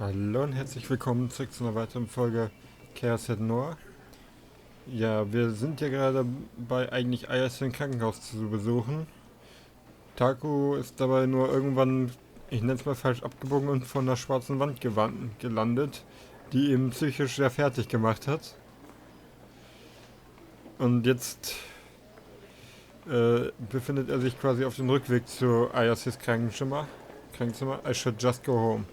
Hallo und herzlich willkommen zurück zu einer weiteren Folge Chaos at Noir. Ja, wir sind ja gerade dabei, eigentlich Ayas im Krankenhaus zu besuchen. Taku ist dabei nur irgendwann, ich nenne es mal falsch, abgebogen und von der schwarzen Wand gelandet, die ihn psychisch sehr fertig gemacht hat. Und jetzt befindet er sich quasi auf dem Rückweg zu Ayasis Krankenzimmer. I should just go home,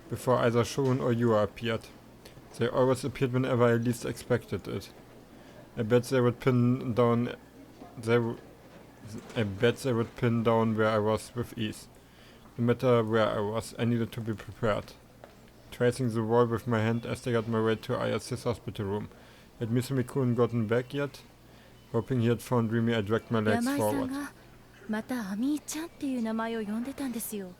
before either Shun or you appeared. They always appeared whenever I least expected it. I bet they would pin down. I bet they would pin down where I was with ease. No matter where I was, I needed to be prepared. Tracing the wall with my hand, I staggered my way to Aya's hospital room. Had Mr. Mikun gotten back yet? Hoping he had found Remy, I dragged my legs forward. またアミーちゃんっていう名前を呼んでたんですよ。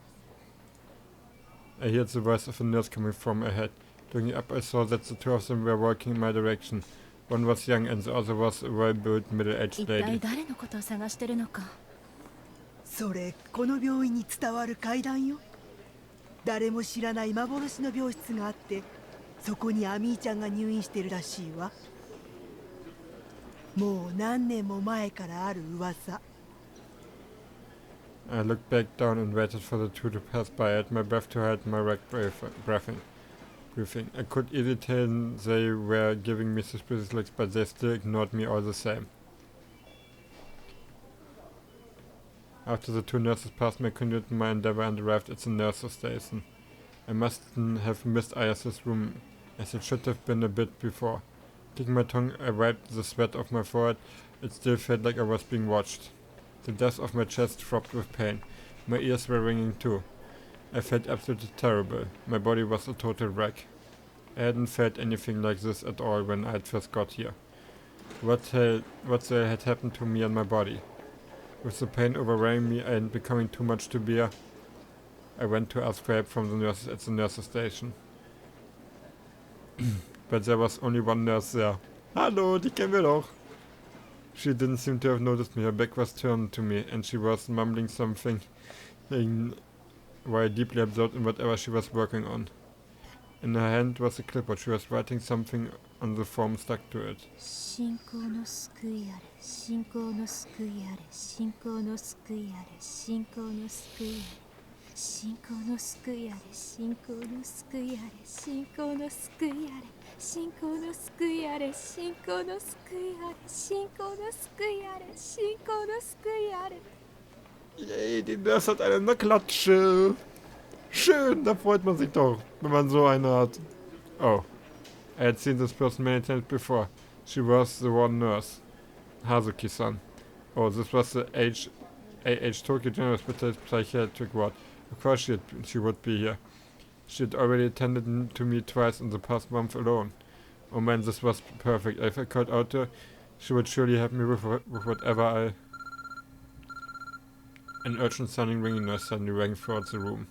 I heard the voice of a nurse coming from ahead. Looking up, I saw that the two of them were walking in my direction. One was young and the other was a well-built middle-aged 一体 lady. 誰のことを探してるのか。それこの病院に伝わる階段よ。誰も知らない幻の病室があって、そこにアミーちゃんが入院してるらしいわ。もう何年も前からある噂。 I looked back down and waited for the two to pass by. I had my breath to hide my wrecked breathing. I could easily tell they were giving me suspicious looks, but they still ignored me all the same. After the two nurses passed me, I continued my endeavor and arrived at the nurses' station. I must have missed Ayas's room, as it should have been a bit before. Taking my tongue, I wiped the sweat off my forehead. It still felt like I was being watched. The depths of my chest throbbed with pain. My ears were ringing too. I felt absolutely terrible. My body was a total wreck. I hadn't felt anything like this at all when I first got here. What the had happened to me and my body? With the pain overwhelming me and becoming too much to bear, I went to ask for help from the nurses at the nurses' station. But there was only one nurse there. Hallo, die kennen wir doch. She didn't seem to have noticed me. Her back was turned to me, and she was mumbling something while deeply absorbed in whatever she was working on. In her hand was a clipboard. She was writing something on the form stuck to it. 信仰の救いあれ、信仰の救いあれ、信仰の救いあれ、信仰の救いあれ、信仰の救いあれ、信仰の救いあれ、信仰の救いあれ、信仰の救いあれ、信仰の救いあれ、信仰の救いあれ、信仰の救いあれ。 Yay, die Nurse hat eine Klatsche. Schön, da freut man sich doch, wenn man so eine hat. Oh, I had seen this person many times before. She was the one nurse, Hazuki-san. Oh, this was the A.H. Tokyo General Hospital psychiatric ward. Of course she would be here. She had already attended to me twice in the past month alone. Oh man, this was perfect. If I called out to her, she would surely help me with whatever I... An urgent-sounding ringing noise suddenly rang throughout the room.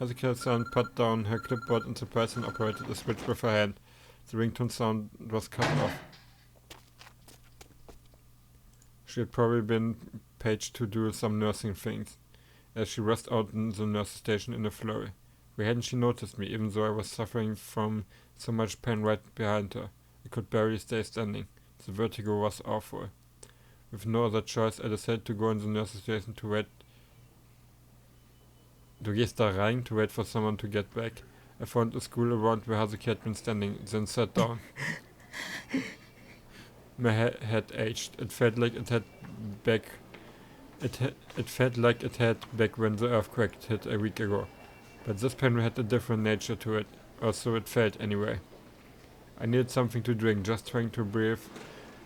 Hazuki-san put down her clipboard in surprise and operated a switch with her hand. The ringtone sound was cut off. She had probably been paid to do some nursing things, as she rushed out in the nurse station in a flurry. Why hadn't she noticed me, even though I was suffering from so much pain right behind her? I could barely stay standing. The vertigo was awful. With no other choice, I decided to go in the nurse's station to wait. Du gehst da rein to wait for someone to get back. I found a stool around where Hazuki had been standing, then sat down. My head ached. It felt like it had back. It felt like it had back when the earthquake hit a week ago. But this pain had a different nature to it, or so it felt anyway. I needed something to drink. Just trying to breathe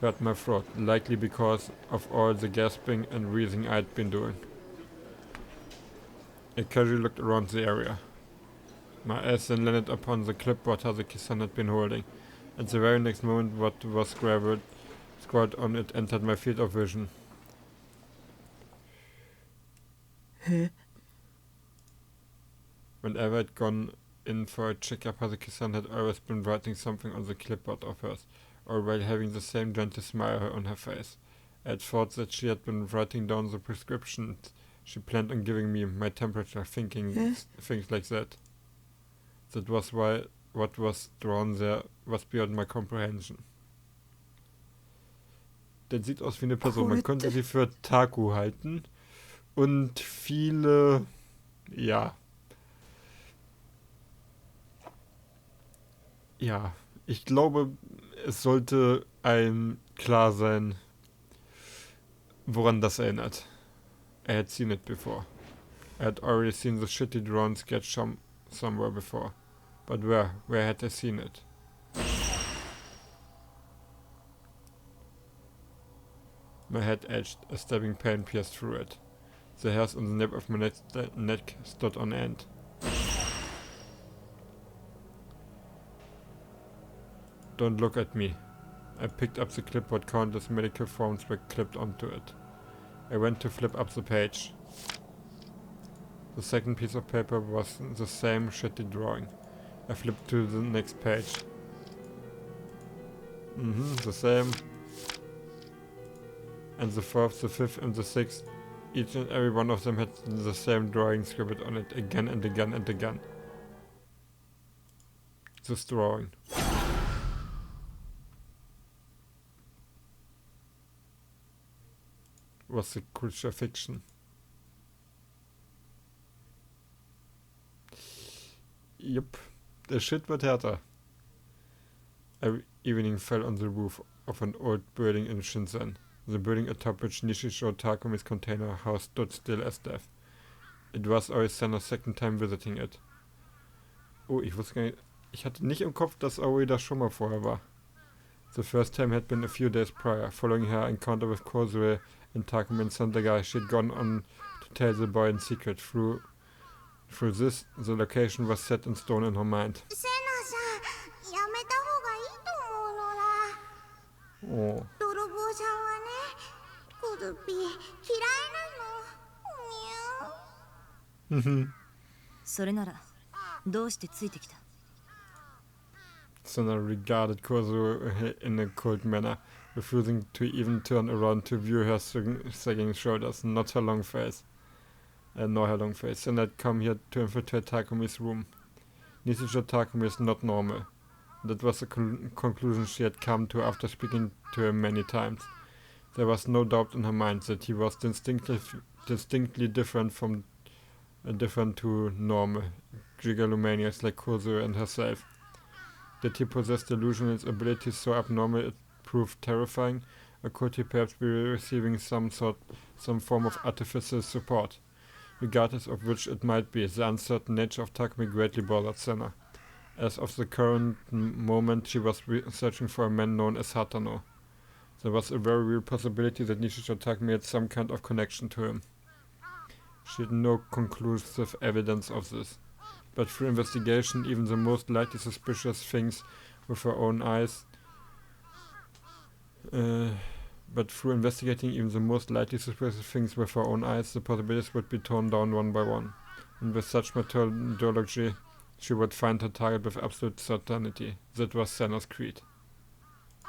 hurt my throat, likely because of all the gasping and wheezing I'd been doing. I casually looked around the area. My eyes then landed upon the clipboard Hazuki-san had been holding. At the very next moment, what was scrawled on it entered my field of vision. Whenever I'd gone in for a checkup, Hazuki-san had always been writing something on the clipboard of hers, or while having the same gentle smile on her face. I had thought that she had been writing down the prescriptions she planned on giving me, my temperature, things like that. That was why what was drawn there was beyond my comprehension. Der sieht aus wie eine Person. Man könnte sie für Taku halten. Und viele, ja. Ja, ich glaube, es sollte einem klar sein, woran das erinnert. I had seen it before. I had already seen the shitty drawn sketch somewhere before. But where? Where had I seen it? My head edged, a stabbing pain pierced through it. The hairs on the nape of my neck stood on end. Don't look at me. I picked up the clipboard. Countless medical forms were clipped onto it. I went to flip up the page. The second piece of paper was the same shitty drawing. I flipped to the next page. The same. And the fourth, the fifth, and the sixth, each and every one of them had the same drawing scribbled on it again and again and again. This drawing. Was the crucifixion. Yup, der Shit wird härter. Every evening fell on the roof of an old building in Shenzhen. The building atop which Nishisho Takumi's container house stood still as death. It was always Sena's second time visiting it. Oh, ich wusste gar nicht. Ich hatte nicht im Kopf, dass Aoi da schon mal vorher war. The first time had been a few days prior, following her encounter with Kozue and Takumi and Sandagai. She had gone on to tell the boy in secret. Through this, the location was set in stone in her mind. Oh. それならどうしてついてきた Sena regarded Kozu in a cold manner, refusing to even turn around to view her sagging shoulders, not her long face. Nor her long face. Sena had come here to infiltrate Takumi's room. Nishijo Takumi is not normal. That was a conclusion she had come to after speaking to him many times. There was no doubt in her mind that he was distinctly different to normal gigalomaniacs like Kozu and herself. Did he possess delusional abilities so abnormal it proved terrifying, or could he perhaps be receiving some form of artificial support? Regardless of which it might be, the uncertain nature of Takumi greatly bothered Sena. As of the current moment, she was searching for a man known as Hatano. There was a very real possibility that Nishijo Takumi had some kind of connection to him. She had no conclusive evidence of this. But through investigation, even the most lightly suspicious things with her own eyes, the possibilities would be torn down one by one. And with such methodology, she would find her target with absolute certainty. That was Sena's creed.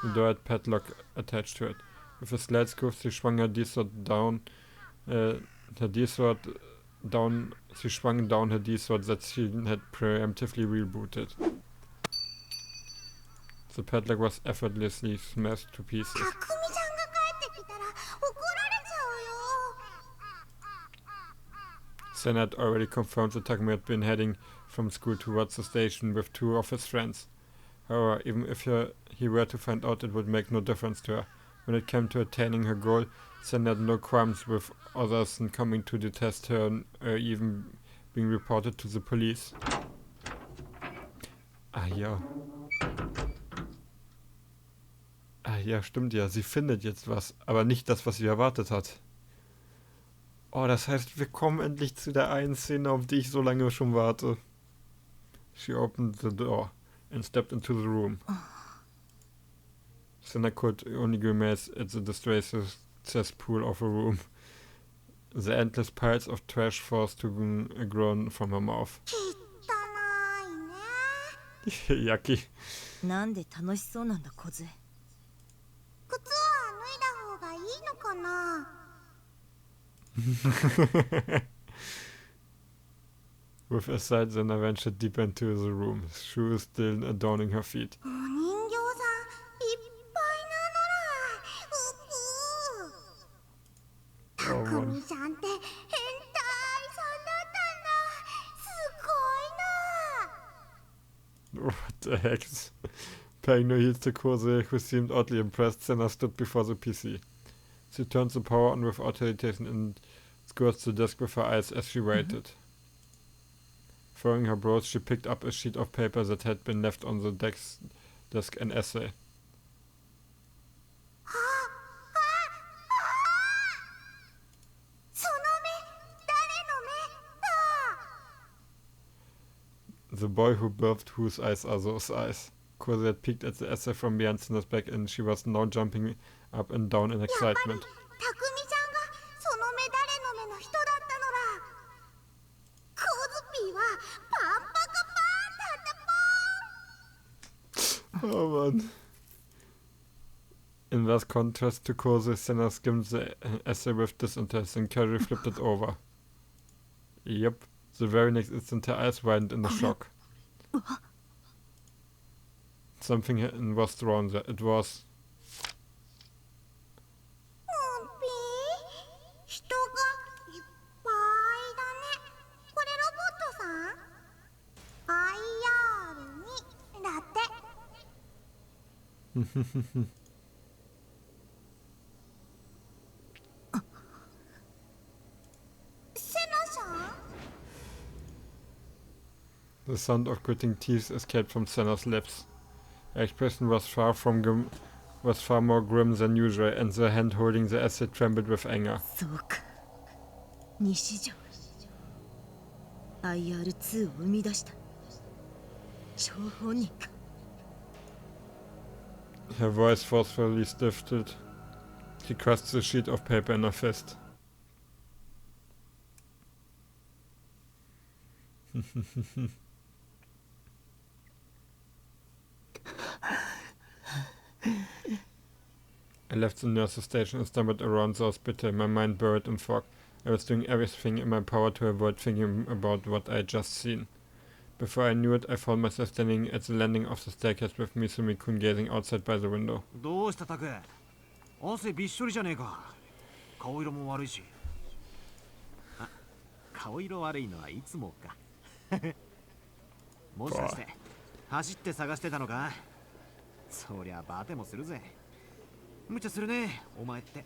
The door had padlock attached to it. With a slight screw, she swung her D-sword down. She swung down her D-sword that she had preemptively rebooted. The padlock was effortlessly smashed to pieces. Sena had already confirmed that Takumi had been heading from school towards the station with two of his friends. However, even if he were to find out, it would make no difference to her. When it came to attaining her goal, Sena had no qualms with others in coming to detest her or even being reported to the police. Ah ja. Ah ja, stimmt ja. Sie findet jetzt was, aber nicht das, was sie erwartet hat. Oh, das heißt, wir kommen endlich zu der einen Szene, auf die ich so lange schon warte. She opened the door and stepped into the room. Sena could only grimace at the distressed cesspool of a room. The endless piles of trash forced to groan from her mouth. Yucky. なんで楽しそうなんだ小杖靴は脱いだ方がいいのかな With a sigh, then I ventured deeper into the room, shoes still adorning her feet. お人形さんいっぱいなのら。う Oh たく man. みちゃんって変態さんだったんだ。すごいな。 What the heck? Paying no heed to Kose, who seemed oddly impressed, Senas stood before the PC. She turned the power on without hesitation and skirted the desk with her eyes as she waited. Throwing her brows, she picked up a sheet of paper that had been left on the desk, an essay. その目、誰の目だ。 The boy who birthed whose eyes are those eyes. Kose had peeked at the essay from behind Sena's back and she was now jumping up and down in やっぱり excitement. たくみちゃんがその目誰の目の人だったのら。コズピーはパンパカパンだったポーン。 Oh man. In vast contrast to Kose, Senna skimmed the essay with disinterest and casually flipped it over. Yep. The very next instant her eyes widened in a shock. Something was wrong there. It was... ピー人がいっぱいだね。これロボットさん ?IR2 だって。セナさん The sound of gritting teeth escaped from Senna's lips. Her expression was far more grim than usual, and the hand holding the essay trembled with anger. そうか。西条。IR2 を生み出した張本人か。 Her voice forcefully stifled. She crushed the sheet of paper in her fist. I left the nurse's station and stumbled around the hospital, my mind buried in fog. I was doing everything in my power to avoid thinking about what I had just seen. Before I knew it, I found myself standing at the landing of the staircase with Misumi-kun gazing outside by the window. どうしたタク？汗びっしょりじゃねえか。顔色も悪いし。あ、顔色悪いのはいつもか。もしかして走って探してたのか？そりゃバテもするぜ。無茶するね、お前って。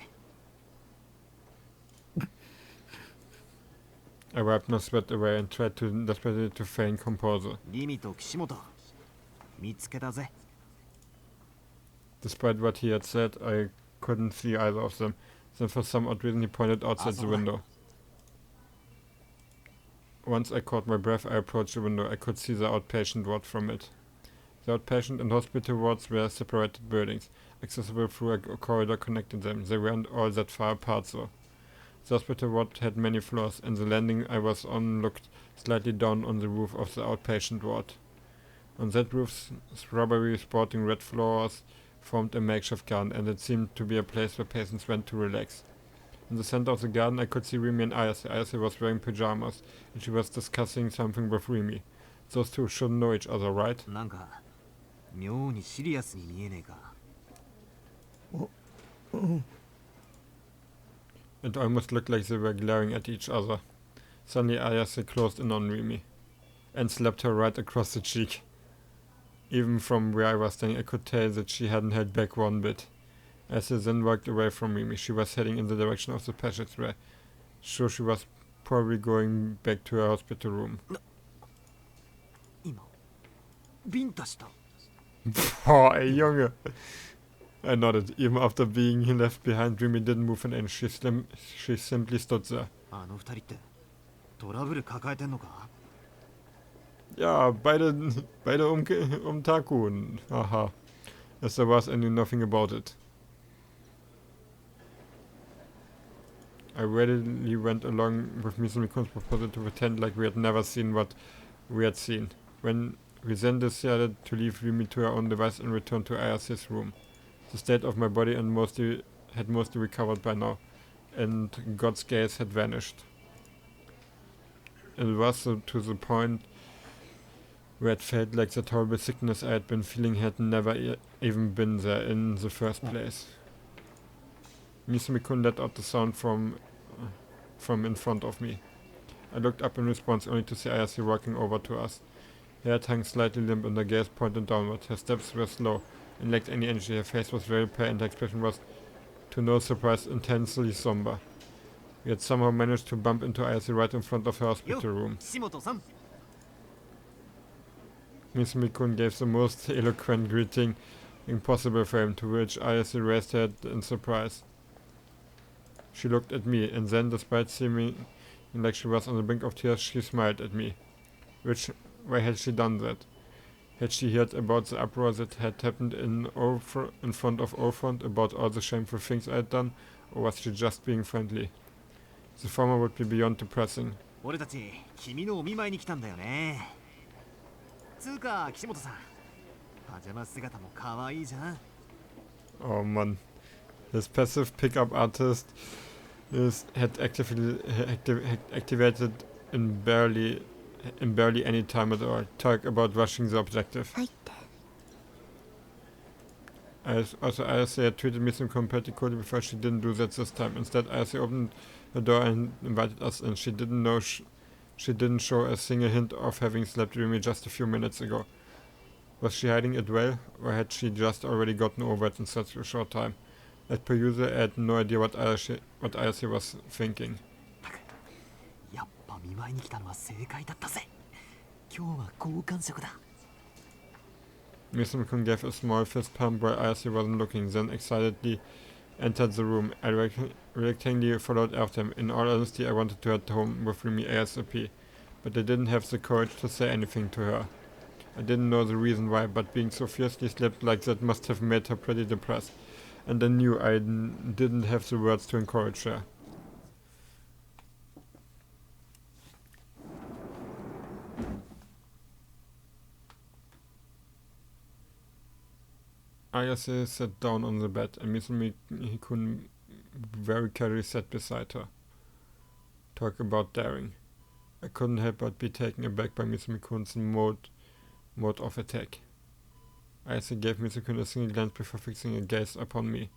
I wiped my sweat away and tried desperately to feign composure. リミと岸本、見つけたぜ。 Despite what he had said, I couldn't see either of them. Then for some odd reason he pointed outside the window. Once I caught my breath, I approached the window. I could see the outpatient ward from it. The outpatient and hospital wards were separated buildings, accessible through a corridor connecting them. They weren't all that far apart though. The hospital ward had many floors, and the landing I was on looked slightly down on the roof of the outpatient ward. On that roof, strawberry sporting red flowers formed a makeshift garden, and it seemed to be a place where patients went to relax. In the center of the garden I could see Rimi and Ayase. Ayase was wearing pajamas, and she was discussing something with Rimi. Those two shouldn't know each other, right? なんか妙にシリアスに見えねえか。 It almost looked like they were glaring at each other. Suddenly Ayase closed in on Rimi and slapped her right across the cheek. Even from where I was standing, I could tell that she hadn't held back one bit. Ayase then walked away from Rimi. She was heading in the direction of the passageway. Sure, she was probably going back to her hospital room. 今ビンタした。 Oh, ey Junge! I nodded. Even after being left behind, Rimi didn't move an inch. She simply stood there. あの二人ってトラブル抱えてんのか？ Ja, beide Takun. Haha. As there was, I knew nothing about it. I readily went along with Misumi-kun's proposal to pretend like we had never seen what we had seen. When we then decided to leave Rimi to her own device and return to Ayase's room. The state of my body had mostly recovered by now, and God's gaze had vanished. it was to the point where it felt like that horrible sickness I had been feeling had never even been there in the first place. Misumi-kun let out the sound from in front of me. I looked up in response only to see Ayase walking over to us. Her head hung slightly limp and her gaze pointed downward. Her steps were slow and lacked any energy. Her face was very pale and her expression was, to no surprise, intensely somber. We had somehow managed to bump into Ayase right in front of her hospital room. Misumi-kun gave the most eloquent greeting impossible for him, to which Ayase raised her head in surprise. She looked at me, and then, despite seeming like she was on the brink of tears, she smiled at me. Why had she done that? Had she heard about the uproar that had happened in front of Orfront, about all the shameful things I had done, or was she just being friendly? The former would be beyond depressing. 俺たち君のお見舞いに来たんだよね。つうか岸本さん、パジャマ姿も可愛いじゃん。 Oh man. His passive pickup artist had activated in barely any time at all. Talk about rushing the objective. Ayase had treated Misumi-kun pretty coolly before. She didn't do that this time. Instead, Ayase opened the door and invited us in. She didn't show a single hint of having slept with me just a few minutes ago. Was she hiding it well, or had she just already gotten over it in such a short time? As per usual, I had no idea what Ayase was thinking. やっぱ見舞いに来たのは正解だったぜ。今日は好感触だ。 Misumi-kun gave a small fist pump while Ayase wasn't looking, then excitedly entered the room. I reluctantly followed after him. In all honesty, I wanted to head home with Rumi ASAP, but I didn't have the courage to say anything to her. I didn't know the reason why, but being so fiercely slapped like that must have made her pretty depressed, and I knew I didn't have the words to encourage her. Ayase sat down on the bed, and Misumi-kun very casually sat beside her. Talk about daring. I couldn't help but be taken aback by Misumi-kun's mode of attack. Ayase gave Misumi-kun a single glance before fixing a gaze upon me.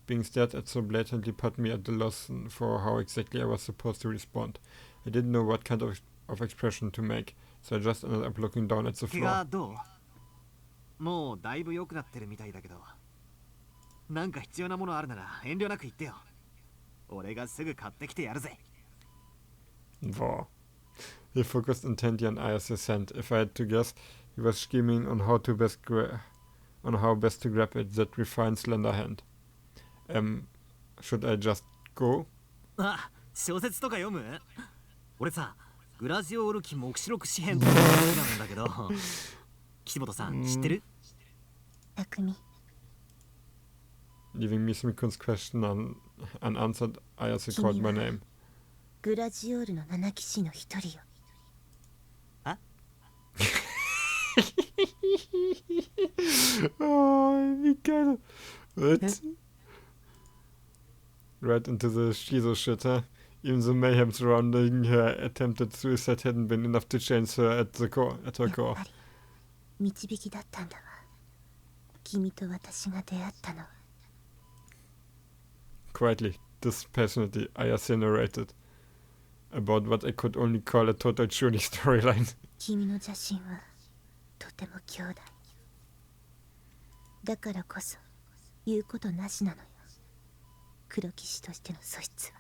Being stared at so blatantly put me at the loss for how exactly I was supposed to respond. I didn't know what kind of expression to make, so I just ended up looking down at the floor. もうだいぶ良くなってるみたいだけど、なんか必要なものあるなら遠慮なく言ってよ。俺がすぐ買ってきてやるぜ。Wow. He focused intently on Ayase's hand. If I had to guess, he was scheming on how best to grab it, that refined slender hand. Should I just go? あ、小説とか読む？俺さ、グラジオオルキ目視録詩編とか好きなんだけど。岸本さん、知ってる？匠。 Leaving Misumi-kun's question unanswered, Ayase called my name. グラジオールの7騎士の一人よ。あOh, wie geil. What? Right into the Shizo shit, huh? Even the mayhem surrounding her attempted suicide hadn't been enough to change her at her core. 導きだったんだわ。君と私が出会ったのは。Quietly, dispassionately, Ayase narrated about what I could only call a total Chuny storyline. 君の邪神はとても強大。だからこそ言うことなしなのよ。黒騎士としての素質は。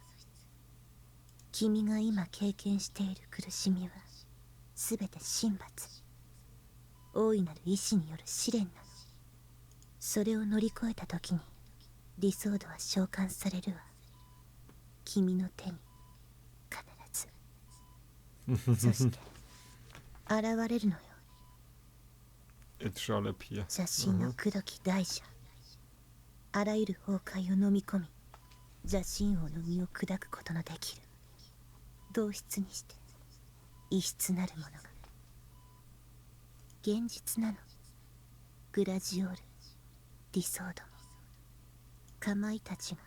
君が今経験している苦しみはすべて神罰。大いなる意志による試練なの。それを乗り越えた時に理想度は召喚されるわ。君の手に必ず。そして現れるのよ。It shall appear. 邪神の口説き大者。あらゆる崩壊を飲み込み、邪神王の身を砕くことのできる。同質にして異質なるものが。現実なの。グラジオール、理想度も。カマイたちが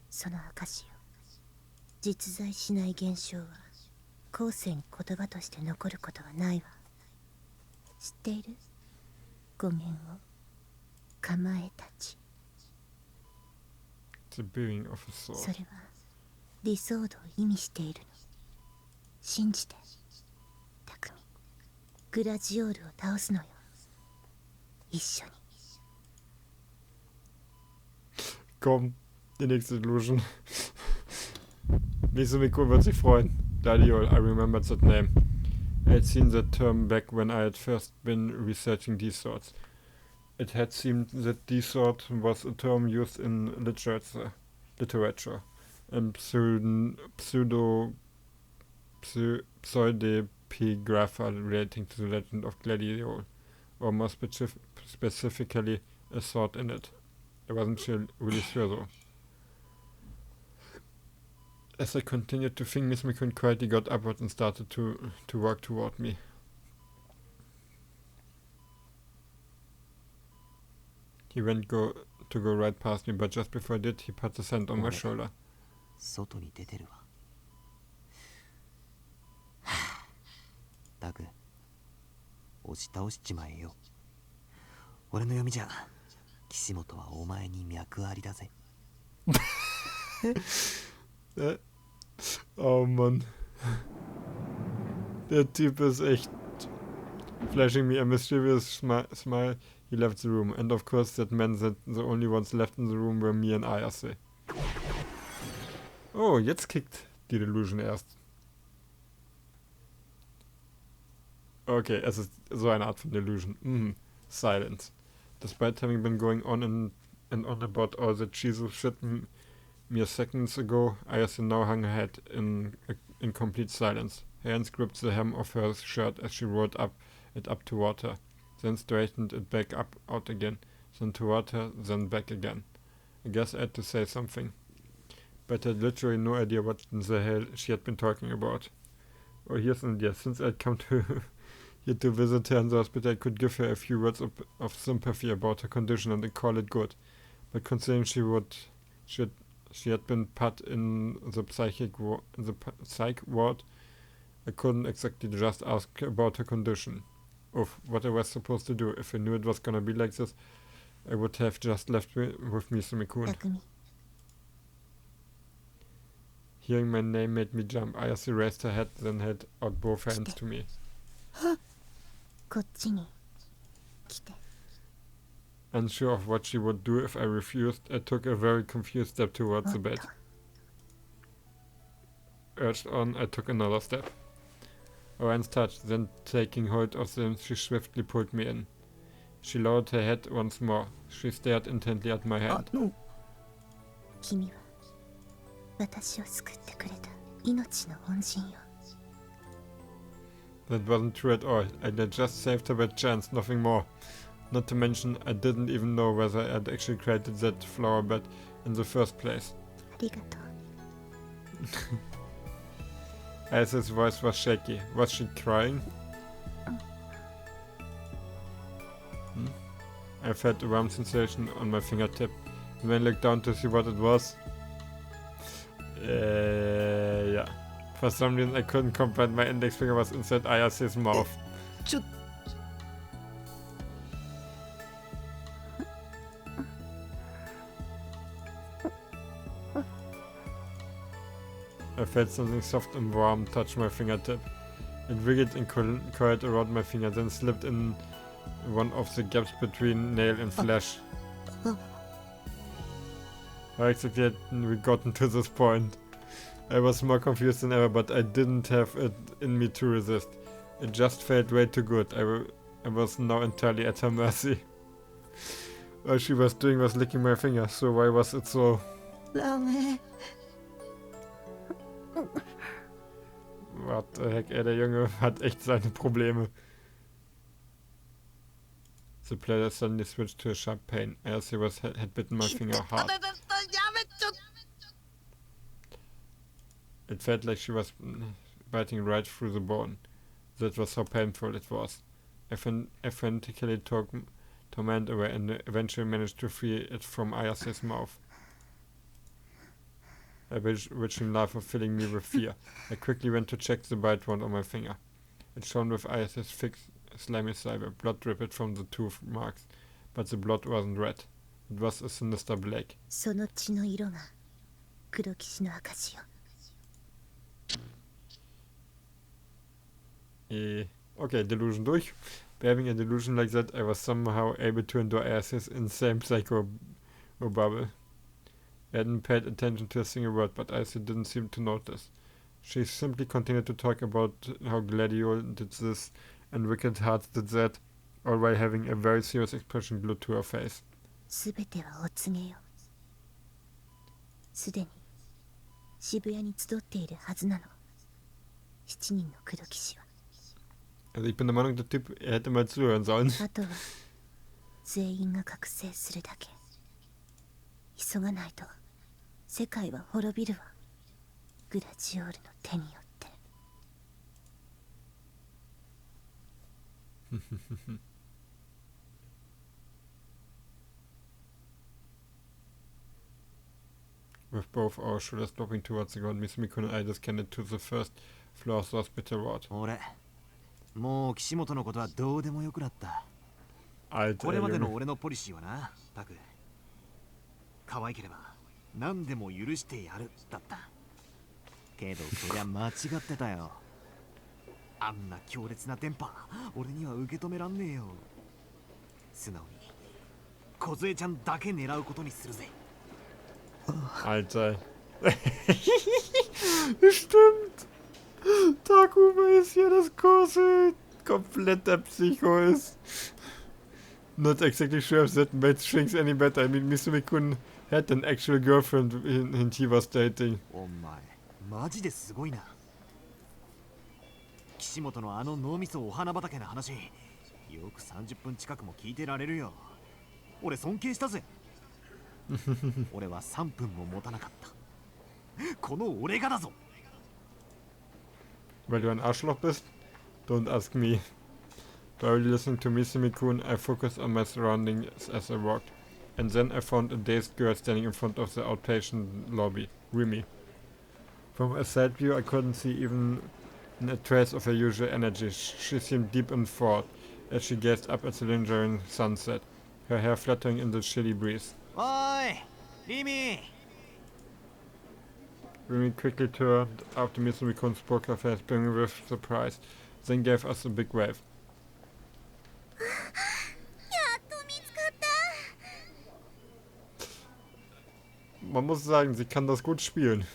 その証よ。実在しない現象は後世に言葉として残ることはないわ。知っている？語源をかまえたち。 The bearing of a そ sword. れは理想度を意味しているの。信じて、匠。グラジオールを倒すのよ。一緒に。 Komm, die nächste Illusion. Nächste Mikro wird sich freuen. Gladiol, I remembered that name. I had seen that term back when I had first been researching these swords. It had seemed that D-sword was a term used in literature and pseudepigrapha relating to the legend of Gladiol, or more specifically a sword in it. I wasn't really sure though. As I continued to think, Miss McQueen quietly got upward and started to walk toward me. He went to go right past me, but just before I did, he put his hand on my shoulder. 外に出てるわ。はぁ。ダグ、押し倒しちまえよ。俺の読みじゃ、岸本はお前に脈ありだぜ。Oh Mann. Der Typ ist echt flashing me a mischievous smile. He left the room, and of course that meant that the only ones left in the room were me and Ayase. Oh, jetzt kickt die Delusion erst. Okay, es ist so eine Art von Delusion. Silence. Despite having been going on and on about all that Shizu shit mere seconds ago, Ayase now hung her head in complete silence. Her hands gripped the hem of her shirt as she rolled it up toward her, then straightened it back out again, then toward her, then back again. I guess I had to say something, but I had literally no idea what in the hell she had been talking about. Oh, here's an idea. Since I'd come here to visit her in the hospital, I could give her a few words of sympathy about her condition and call it good. But considering she had been put in the psych ward, I couldn't exactly just ask about her condition. Of what I was supposed to do. If I knew it was gonna be like this, I would have just left with Misumi-kun. Hearing my name made me jump. Ayase raised her head, then held out both hands to me. Unsure of what she would do if I refused, I took a very confused step towards the bed. Urged on, I took another step. Our hands touched, then taking hold of them, she swiftly pulled me in. She lowered her head once more. She stared intently at my hand. That wasn't true at all. I had just saved her by chance, nothing more. Not to mention, I didn't even know whether I had actually created that flower bed in the first place. Ayase's voice was shaky. Was she crying? I felt a warm sensation on my fingertip, and when I looked down to see what it was, yeah. For some reason I couldn't comprehend my index finger was inside Ayase's mouth. I felt something soft and warm touch my fingertip. It wiggled and coiled around my finger, then slipped in one of the gaps between nail and flesh. How exactly had we gotten to this point? I was more confused than ever, but I didn't have it in me to resist. It just felt way too good. I was now entirely at her mercy. All she was doing was licking my finger, so why was it so... What the heck, der Junge hat echt seine Probleme. The player suddenly switched to a sharp pain. Ayase had bitten my finger hard. It felt like she was biting right through the bone. That was how painful it was. I frantically took torment away and eventually managed to free it from Ayase's mouth. a witching larva filling me with fear. I quickly went to check the bite wound on my finger. It shone with Ayas's thick, slimy cyber. Blood dripped from the tooth marks, but the blood wasn't red. It was a sinister black. その血の色が黒騎士の証よ。Okay, delusion durch. By having a delusion like that, I was somehow able to endure Ayas's insane psycho bubble. I hadn't paid attention to a single word, but Ayase didn't seem to notice. She simply continued to talk about how Gladiol did this and Wicked Hearts did that, all while having a very serious expression glued to her face. すべてはお告げよ。すでに渋谷に集っているはずなの。7人の黒騎士は。Also ich bin der Meinung, der Typ, er hätte mal zuhören sollen. あとは全員が覚醒するだけ。急がないと世界は滅びるわ。グラジオールの手によって。With both our shoulders dropping towards the ground, Miss Mikun and I descended to the first floor of the hospital ward. 俺、もう岸本のことはどうでもよくなった。Alter, これまでの俺のポリシーはな、タク。可愛ければ何でも許してやるだった。けどそりゃ間違ってたよ。あんな強烈な電波、俺には受け止めらんねえよ。素直に梢ちゃんだけ狙うことにするぜ。Alter. Stimmt. Taku weiß ja, dass Kose komplett der Psycho ist. Not exactly sure if that makes things any better. I mean, Misumi-kun had an actual girlfriend and he was dating. お前、マジですごいな。岸本のあの脳みそお花畑の話、よく30分近くも聞いてられるよ。俺尊敬したぜ。俺は3分も持たなかった。この俺がだぞ。Weil du ein Arschloch bist? Don't ask me. Barely listening to Misumi-kun, I focused on my surroundings as I walked. And then I found a dazed girl standing in front of the outpatient lobby, Rimi. From a side view, I couldn't see even a trace of her usual energy. She seemed deep in thought as she gazed up at the lingering sunset, her hair fluttering in the chilly breeze. おーい、リミー。Rimi quickly turned after Misumi-kun spoke, her face brimming with surprise, then gave us a big wave. やっと見つかった。 Man muss sagen, sie kann das gut spielen.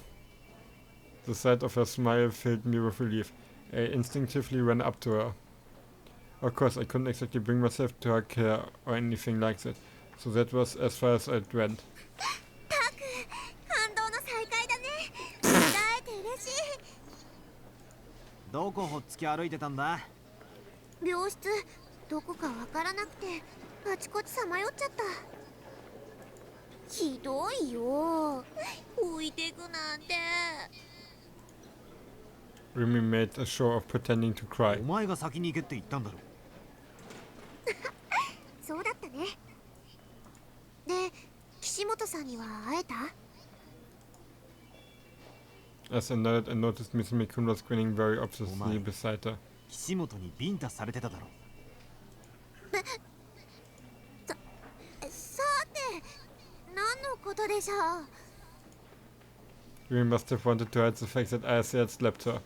The sight of her smile filled me with relief. I instinctively ran up to her. Of course, I couldn't exactly bring myself to hug her or anything like that, so that was as far as I went. タク、感動の再会だね。会えて嬉しい。どこほっつき歩いてたんだ？病室、どこかわからなくて、あちこちさまよっちゃった。ひどいよ。置いてくなんて。Rimi made a show of pretending to cry. お前が先に行けって言ったんだろ。そうだったね。で、岸本さんには会えた？ As I nodded, I noticed Misumi-kun was grinning very obviously beside her. 岸本にビンタされてただろ。さて、何のことでしょう？ Rimi must have wanted to hide the fact that Ayase had slapped her.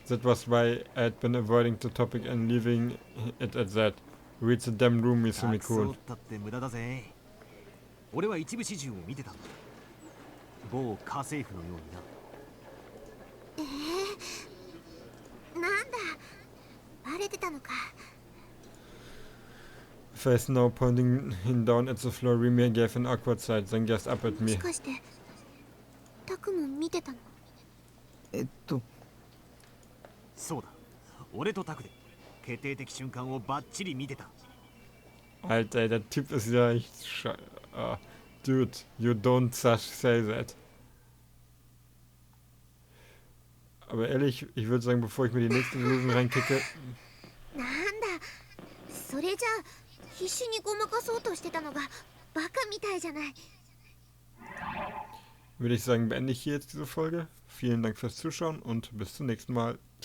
That was why I had been avoiding the topic and leaving it at that. Read the damn room, そう Misumi-kun. ったって無駄だぜ。俺は一部始終を見てたんだ。某家政婦のようにな。なんだ、バレてたのか。Face now pointing him down at the floor, Rimi gave an awkward sigh, then gazed up at も me. しかして、タクも見てたの？そうだ。俺とタクで決定的瞬間をバッチリ見てた。 Alter, der Typ ist ja echt Dude, you don't say that. Aber ehrlich, ich würde sagen, bevor ich mir die nächste Illusion reinkicke... なんだ、それじゃあ必死にごまかそうとしてたのがバカみたいじゃない。würde ich sagen, beende ich hier jetzt diese Folge. Vielen Dank fürs Zuschauen und bis zum nächsten Mal.